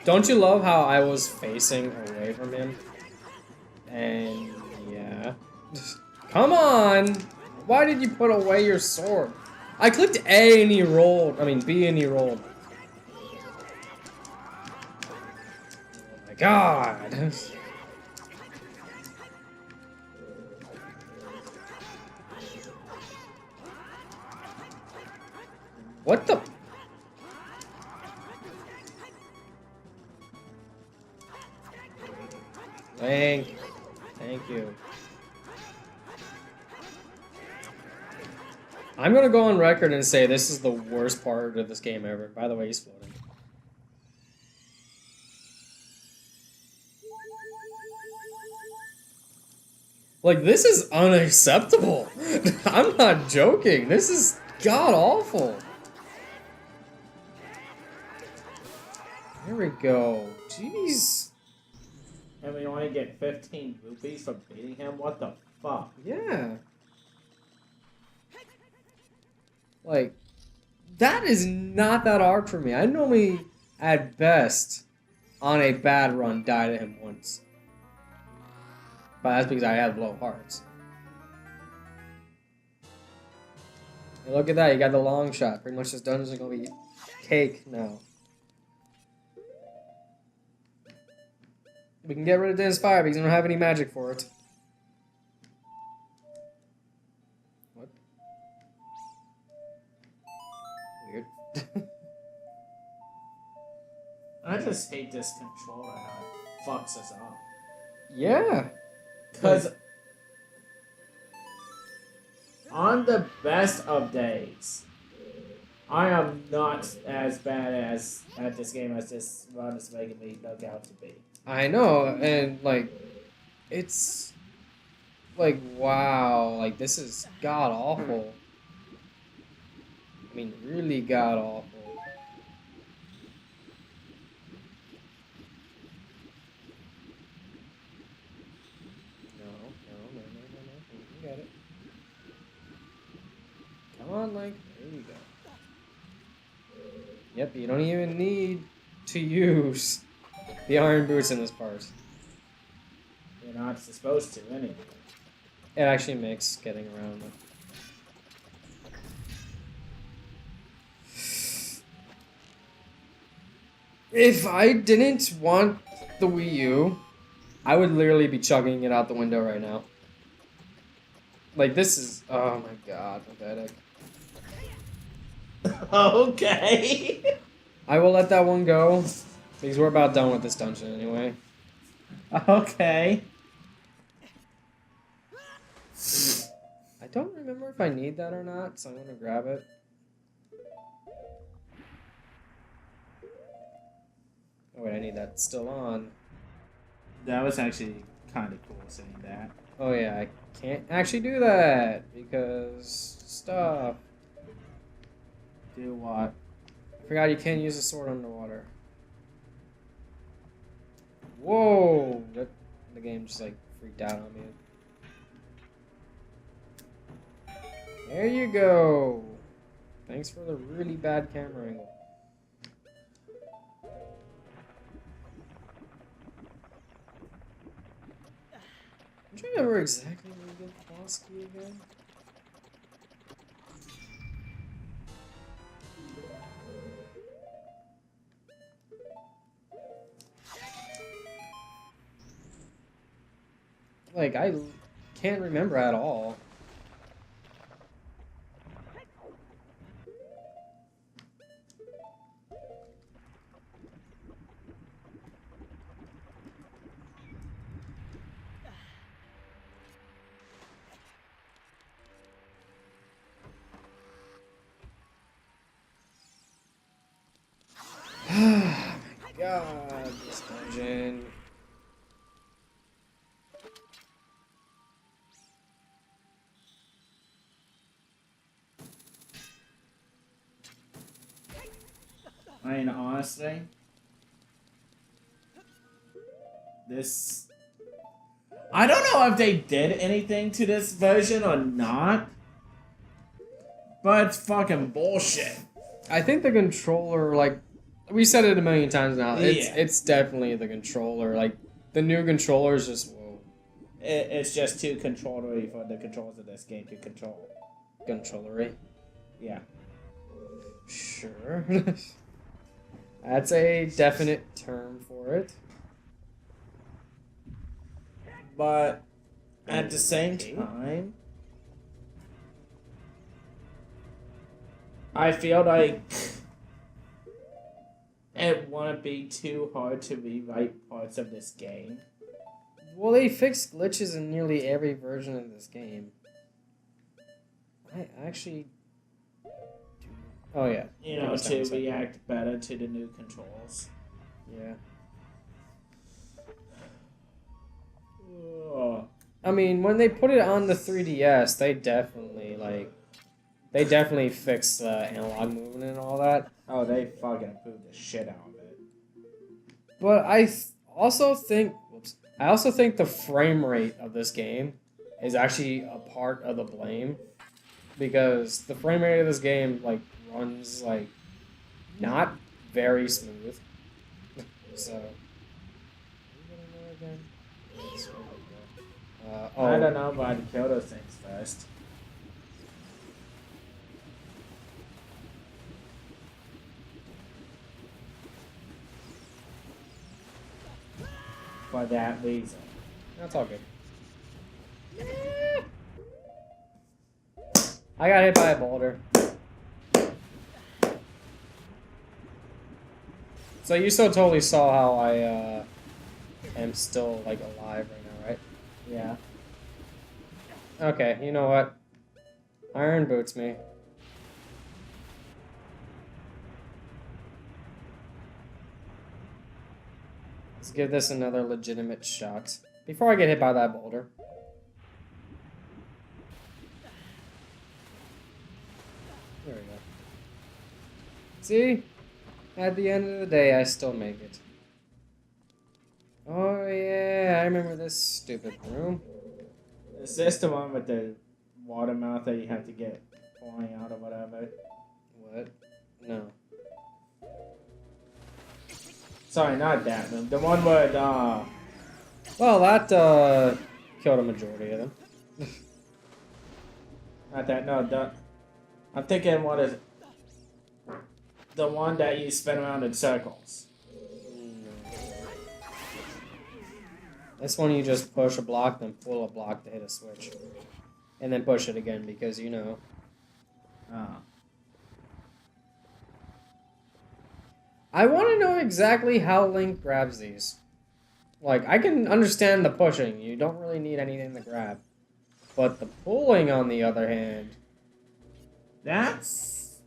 Don't you love how I was facing away from him? And yeah. Come on! Why did you put away your sword? I clicked A and he rolled. I mean B and he rolled. Oh my god. What the? Thank you. I'm gonna go on record and say this is the worst part of this game ever. By the way, he's floating. Like, this is unacceptable. I'm not joking. This is god-awful. There we go. Jeez. And we only get 15 rupees for beating him? What the fuck? Yeah. Like, that is not that hard for me. I normally, at best, on a bad run, die to him once. But that's because I have low hearts. And look at that, you got the long shot. Pretty much this dungeon is gonna be cake now. We can get rid of Dennis Fire because we don't have any magic for it. What? Weird. I just hate this controller, how it fucks us up. Yeah. Because on the best of days, I am not as bad as at this game as this run is making me look out to be. I know, and like, it's like, wow, like this is god awful. I mean, really god awful. No. You got it. Come on, Link. There you go. Yep, you don't even need to use the iron boots in this part. You're not supposed to, anyway. It actually makes getting around it. If I didn't want the Wii U, I would literally be chugging it out the window right now. Like, this is... Oh my god, pathetic. Okay. I will let that one go, because we're about done with this dungeon anyway. Okay. I don't remember if I need that or not, so I'm gonna grab it. Oh wait, I need that still on. That was actually kind of cool saying that. Oh yeah, I can't actually do that, because... stuff. Do what? I forgot you can't use a sword underwater. Whoa! The game just like freaked out on me. There you go! Thanks for the really bad camera angle. I'm trying to remember exactly where you get the boss key again. Like, I can't remember at all. Oh my god, this dungeon. I mean, honestly, this... I don't know if they did anything to this version or not, but it's fucking bullshit. I think the controller, like, We said it a million times now. Yeah. It's definitely the controller. Like the new controller is just whoa. It's just too controllery for the controls of this game to control. Controllery. Yeah. Sure. That's a definite term for it. But at the same time, I feel like it wouldn't be too hard to rewrite parts of this game. Well, they fixed glitches in nearly every version of this game. I actually... Oh, yeah. You know, to react better to the new controls. Yeah. Ugh. I mean, when they put it on the 3DS, they definitely fixed the analog movement and all that. Oh, they fucking improved the shit out of it. But I also think the frame rate of this game is actually a part of the blame, because the frame rate of this game like runs like not very smooth. So. I don't know, but I'd kill those things first. For that reason. That's all good. I got hit by a boulder. So you so totally saw how I am still like alive right now, right? Yeah. Okay, you know what? Iron boots me. Let's give this another legitimate shot before I get hit by that boulder. There we go. See? At the end of the day, I still make it. Oh yeah, I remember this stupid room. Is this the one with the water mouth that you have to get pouring out or whatever? What? No. Sorry, not that room. The one with, Well, that, killed a majority of them. not that, no, I'm thinking what is it? The one that you spin around in circles. This one you just push a block, then pull a block to hit a switch. And then push it again, because you know. I want to know exactly how Link grabs these. Like, I can understand the pushing. You don't really need anything to grab. But the pulling, on the other hand... That's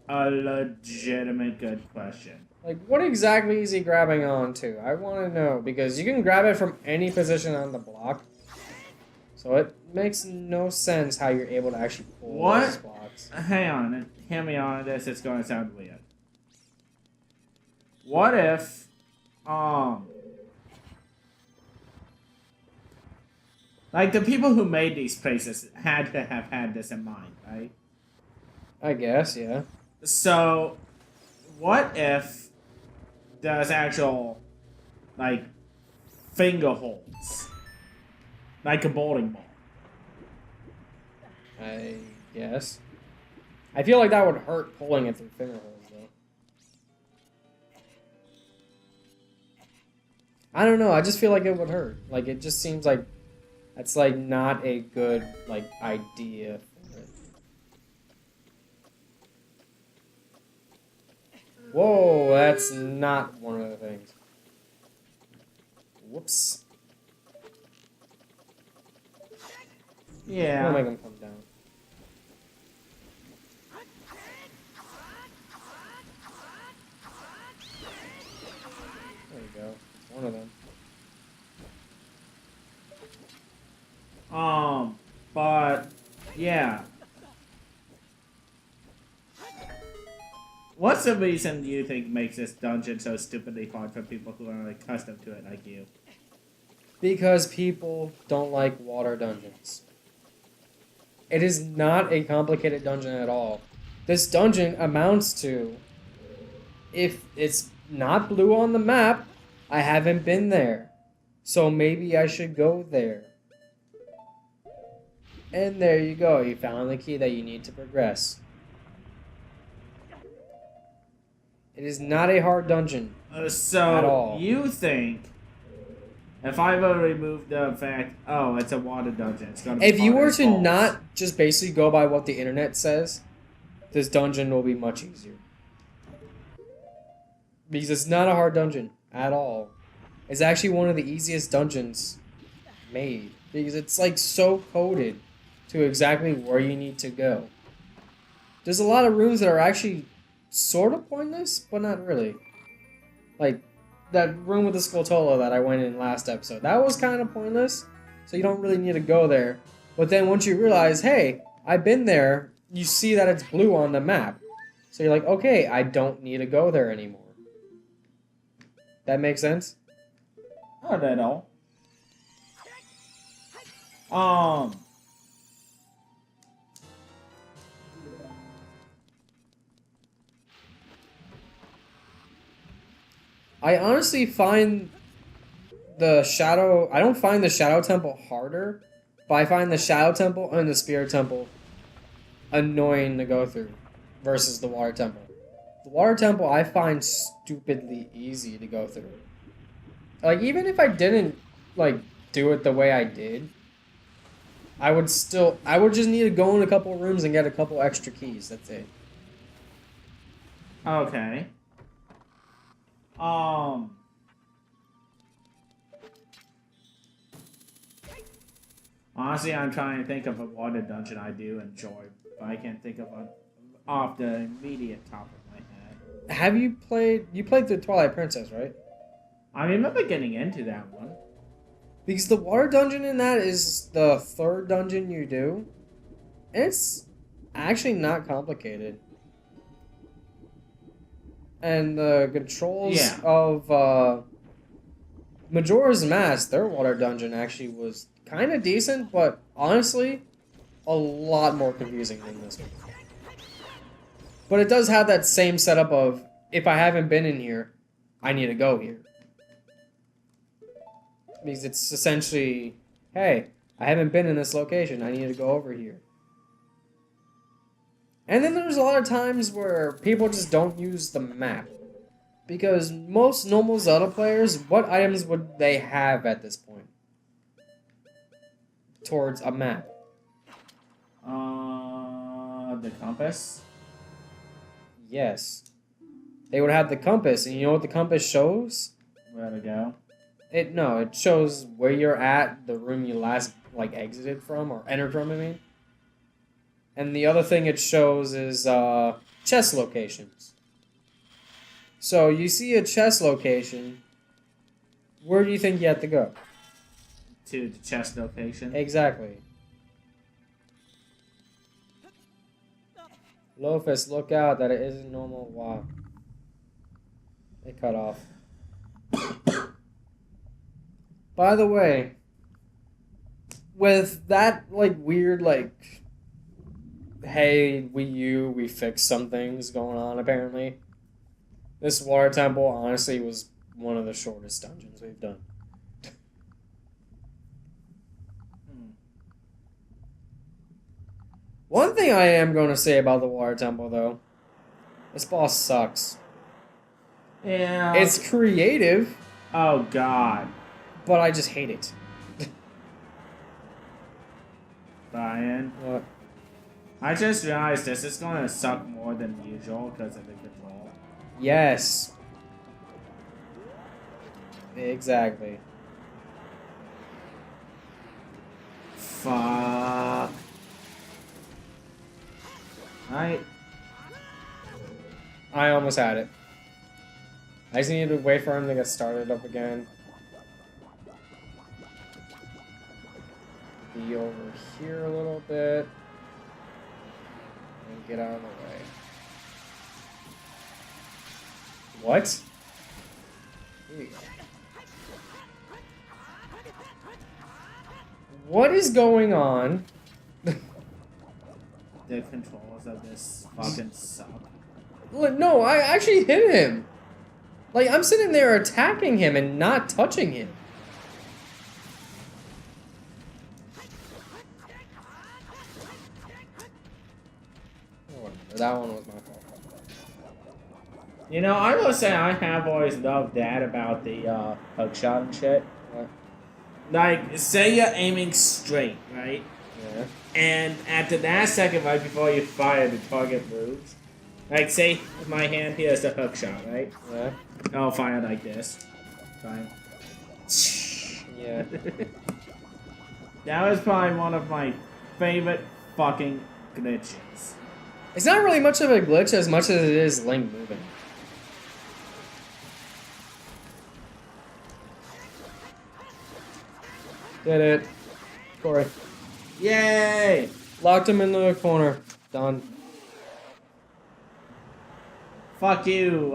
a legitimate good question. Like, what exactly is he grabbing onto? I want to know, because you can grab it from any position on the block. So it makes no sense how you're able to actually pull those blocks. Hang on, hear me on this, it's going to sound weird. What if, like, the people who made these places had to have had this in mind, right? I guess, yeah. So, what if there's actual, like, finger holes? Like a bowling ball. I guess. I feel like that would hurt pulling it through finger holes, though. I don't know, I just feel like it would hurt. Like, it just seems like that's, like, not a good, like, idea for it. Whoa, that's not one of the things. Whoops. Yeah. I'll make him come down. There you go. One of them. But, yeah. What's the reason you think makes this dungeon so stupidly hard for people who are accustomed to it like you? Because people don't like water dungeons. It is not a complicated dungeon at all. This dungeon amounts to if it's not blue on the map, I haven't been there. So maybe I should go there. And there you go. You found the key that you need to progress. It is not a hard dungeon. So at all. You think if I were to remove the fact, oh, it's a water dungeon, it's gonna be If you harder were as to balls. not just basically go by what the internet says, this dungeon will be much easier. Because it's not a hard dungeon at all. It's actually one of the easiest dungeons made. Because it's like so coded to exactly where you need to go. There's a lot of rooms that are actually sort of pointless, but not really. Like that room with the Skulltula that I went in last episode. That was kind of pointless, so you don't really need to go there. But then once you realize, hey, I've been there, you see that it's blue on the map. So you're like, okay, I don't need to go there anymore. That makes sense? I don't know. I honestly find the Shadow... I don't find the Shadow Temple harder, but I find the Shadow Temple and the Spirit Temple annoying to go through versus the Water Temple. The Water Temple I find stupidly easy to go through. Like, even if I didn't, like, do it the way I did, I would just need to go in a couple rooms and get a couple extra keys. That's it. Okay. Honestly, I'm trying to think of a water dungeon I do enjoy, but I can't think of one off the immediate top of my head. Have you played... You played the Twilight Princess, right? I remember getting into that one. Because the water dungeon in that is the third dungeon you do. And it's actually not complicated. And the controls of Majora's Mask, their water dungeon actually was kind of decent, but honestly, a lot more confusing than this one. But it does have that same setup of, if I haven't been in here, I need to go here. Because it's essentially, hey, I haven't been in this location, I need to go over here. And then there's a lot of times where people just don't use the map. Because most normal Zelda players, what items would they have at this point? Towards a map. The compass? Yes. They would have the compass, and you know what the compass shows? Where to go? It shows where you're at, the room you last, like, exited from, or entered from, I mean. And the other thing it shows is chest locations. So you see a chest location, where do you think you have to go? To the chest location. Exactly. Lofus, look out that it isn't normal. Wow. It cut off. By the way, with that, like, weird, like, hey, we fixed some things going on, apparently. This water temple, honestly, was one of the shortest dungeons we've done. One thing I am going to say about the water temple, though, this boss sucks. Yeah. It's creative, Oh, God. but I just hate it. Brian. What? I just realized this is going to suck more than usual because of the control. Yes. Exactly. Fuck. I almost had it. I just needed to wait for him to get started up again. Be over here a little bit. And get out of the way. What? Here you go. What is going on? The controls of this fucking suck. No, I actually hit him. Like, I'm sitting there attacking him and not touching him. Oh, whatever. That one was my fault. You know, I will say I have always loved that about the hook shot and shit. What? Like, say you're aiming straight, right? Yeah. And at the last second, right before you fire, the target moves. Like, say my hand here is the hook shot, right? Yeah. I'll fire like this. Fine. Yeah. That was probably one of my favorite fucking glitches. It's not really much of a glitch as much as it is Link moving. Did it. Corey. Yay! Locked him in the corner. Done. Fuck you,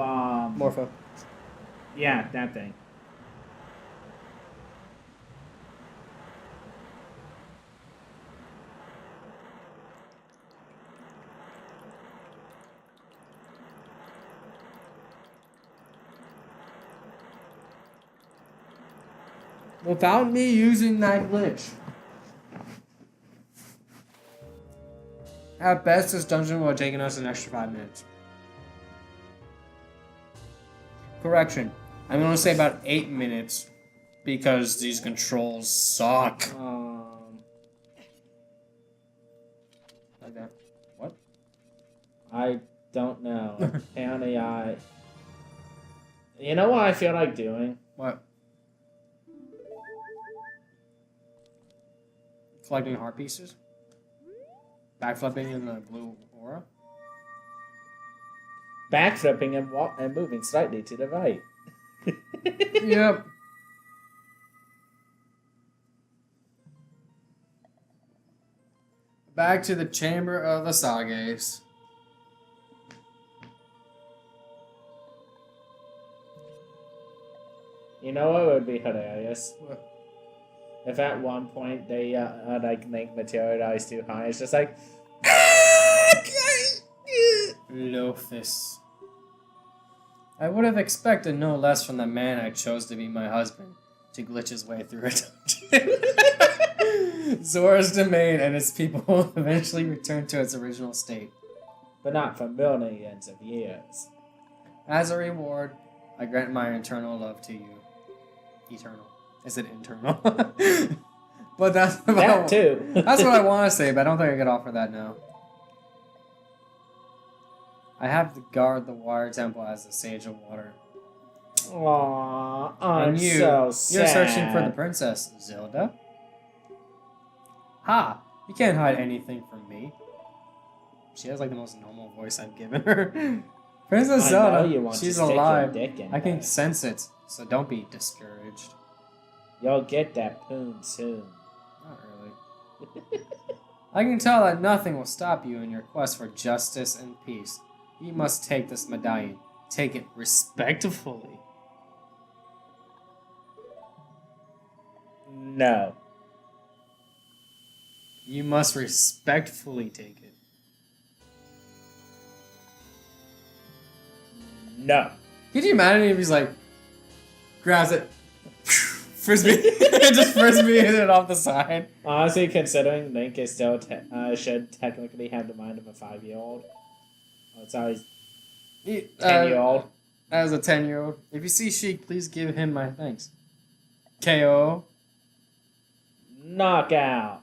Morpho. Yeah, that thing. Without me using that glitch. At best, this dungeon would have taken us an extra 5 minutes. Correction. I'm going to say about 8 minutes because these controls suck. Like that. What? I don't know. Apparently, You know what I feel like doing? What? Collecting heart pieces? Backflipping in the blue aura? Backflipping and moving slightly to the right. Yep. Back to the Chamber of the Sages. You know what would be hilarious? What? If at one point they like Link materialized too high, it's just like Lofus. I would have expected no less from the man I chose to be my husband to glitch his way through a dungeon. Zora's domain and its people will eventually return to its original state. but not for millions of years. As a reward, I grant my eternal love to you. Eternal. Is it internal? But that's about, That too. that's what I want to say, but I don't think I could offer that now. I have to guard the water temple as the Sage of Water. Aww, I'm And so sad. you're searching for the princess, Zelda. Ha! You can't hide anything from me. She has like the most normal voice I've given her. Princess I Zelda, know you want to she's stick your alive. dick in I can there. sense it, so don't be discouraged. You'll get that poon soon. Not really. I can tell that nothing will stop you in your quest for justice and peace. You must take this medallion. Take it respectfully. No. You must respectfully take it. No. Could you imagine if he's like, grabs it, frisbee, just frisbeeing it off the side? Honestly, considering Link is still should technically have the mind of a 5-year-old. Oh, it's always 10-year-old. As a 10-year-old. If you see Sheik, please give him my thanks. KO. Knockout.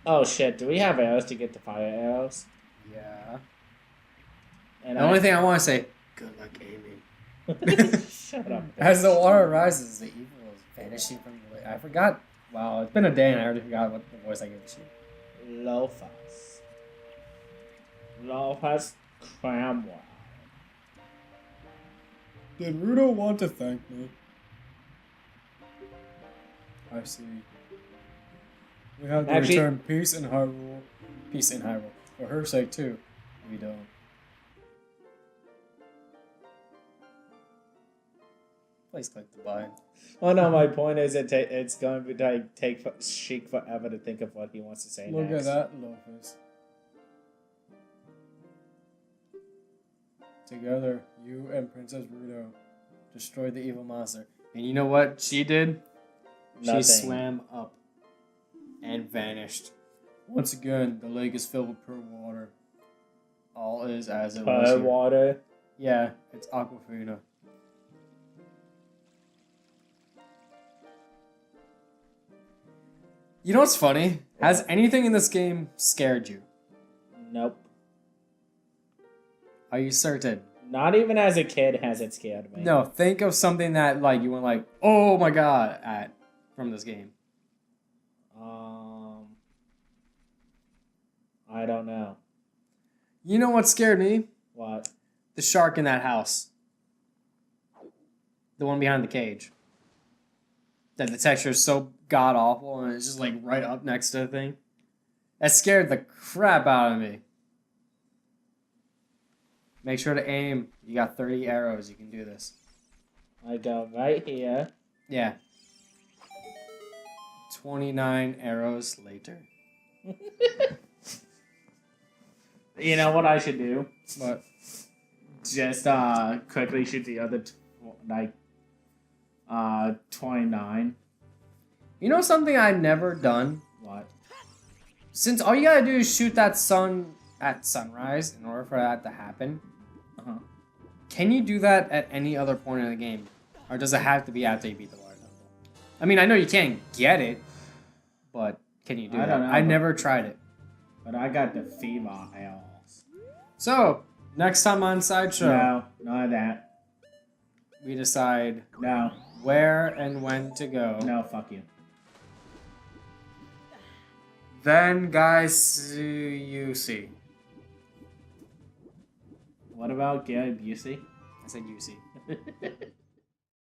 Oh shit, do we have arrows to get the fire arrows? Yeah. And The only thing I want to say, good luck aiming. Shut up. As the water rises, the evil is vanishing from the way. I forgot. Wow, it's been a day and I already forgot what the voice I gave to you. Lofus. Lofus Cramwell. Did Rudo want to thank me? I see. We have to Actually- return peace in Hyrule. Peace in Hyrule. For her sake, too. We don't. Please click the button. Oh no, my point is it's going to take Sheik forever to think of what he wants to say Look next. at that, Lopez. Together, you and Princess Ruto destroyed the evil monster. And you know what she did? Nothing. She swam up and vanished. Once again, the lake is filled with pure water. All is as it was Pure here. water. Yeah, it's Aquafina. You know what's funny? Has anything in this game scared you? Nope. Are you certain? Not even as a kid has it scared me. No, think of something that like you went like, oh my god, at from this game. I don't know. You know what scared me? What? The shark in that house. The one behind the cage. That the texture is so god awful and it's just like right up next to the thing. That scared the crap out of me. Make sure to aim. You got 30 arrows. You can do this. I go right here. Yeah. 29 arrows later. You know what I should do? What? Just quickly shoot the other 29. You know something I've never done? What? Since all you gotta do is shoot that sun at sunrise in order for that to happen, can you do that at any other point in the game? Or does it have to be after you beat the water level? I mean, I know you can't get it, but can you do I that? don't know, I but- never tried it. But I got the fever else. So, next time on Sideshow, No, not that. we decide No, where and when to go. no, fuck you. Then, guys, you see. What about Gary Busey? I said you see.